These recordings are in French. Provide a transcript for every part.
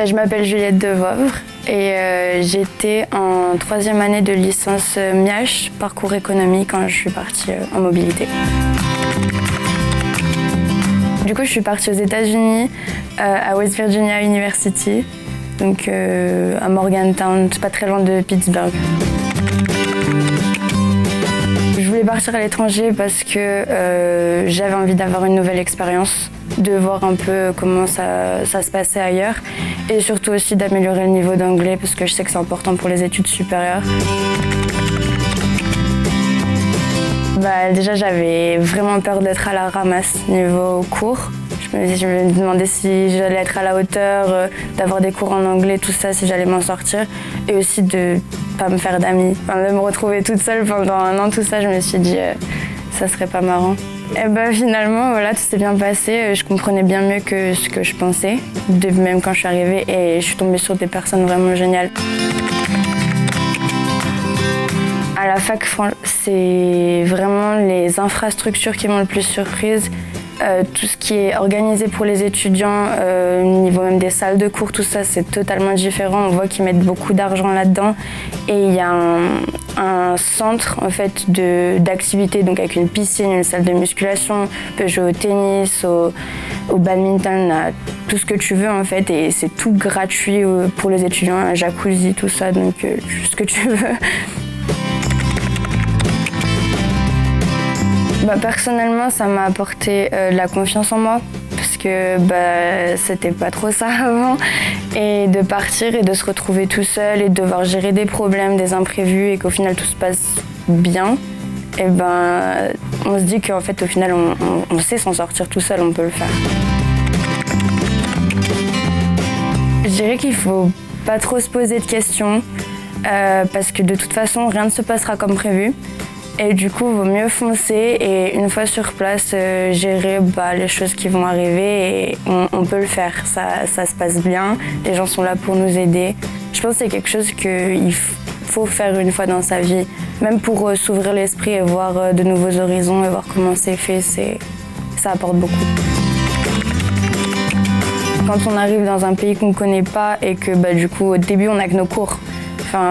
Je m'appelle Juliette Devovre et j'étais en 3e année de licence MIACH, parcours économique, quand je suis partie en mobilité. Du coup, je suis partie aux États-Unis, à West Virginia University, donc à Morgantown, pas très loin de Pittsburgh. Je voulais partir à l'étranger parce que j'avais envie d'avoir une nouvelle expérience, de voir un peu comment ça se passait ailleurs et surtout aussi d'améliorer le niveau d'anglais parce que je sais que c'est important pour les études supérieures. Déjà, j'avais vraiment peur d'être à la ramasse niveau cours. Je me demandais si j'allais être à la hauteur, d'avoir des cours en anglais, tout ça, si j'allais m'en sortir. Et aussi de pas me faire d'amis. De me retrouver toute seule pendant 1 an, tout ça, je me suis dit ça serait pas marrant. Et finalement, voilà, tout s'est bien passé. Je comprenais bien mieux que ce que je pensais, même quand je suis arrivée. Et je suis tombée sur des personnes vraiment géniales. À la fac, c'est vraiment les infrastructures qui m'ont le plus surprise. Tout ce qui est organisé pour les étudiants, au niveau même des salles de cours, tout ça, c'est totalement différent. On voit qu'ils mettent beaucoup d'argent là-dedans. Et il y a un centre en fait, d'activités, donc avec une piscine, une salle de musculation, on peut jouer au tennis, au badminton, à tout ce que tu veux en fait. Et c'est tout gratuit pour les étudiants, un jacuzzi, tout ça, donc tout ce que tu veux. Personnellement, ça m'a apporté de la confiance en moi parce que c'était pas trop ça avant. Et de partir et de se retrouver tout seul et de devoir gérer des problèmes, des imprévus et qu'au final tout se passe bien, on se dit qu'en fait au final on sait s'en sortir tout seul, on peut le faire. Je dirais qu'il faut pas trop se poser de questions parce que de toute façon rien ne se passera comme prévu. Et du coup, il vaut mieux foncer et une fois sur place, gérer les choses qui vont arriver et on peut le faire. Ça se passe bien, les gens sont là pour nous aider. Je pense que c'est quelque chose qu'il faut faire une fois dans sa vie, même pour s'ouvrir l'esprit et voir de nouveaux horizons et voir comment c'est fait, ça apporte beaucoup. Quand on arrive dans un pays qu'on ne connaît pas et que du coup, au début, on n'a que nos cours.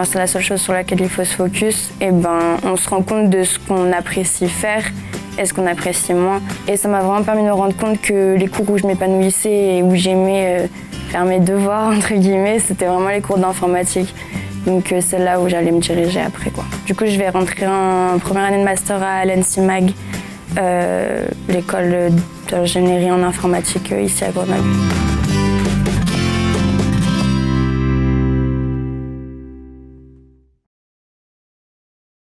C'est la seule chose sur laquelle il faut se focus. On se rend compte de ce qu'on apprécie faire et ce qu'on apprécie moins. Et ça m'a vraiment permis de me rendre compte que les cours où je m'épanouissais et où j'aimais faire mes devoirs, entre guillemets, c'était vraiment les cours d'informatique. Donc c'est là où j'allais me diriger après, quoi. Du coup, je vais rentrer en première année de master à l'ENSIMAG, l'école d'ingénierie en informatique ici à Grenoble.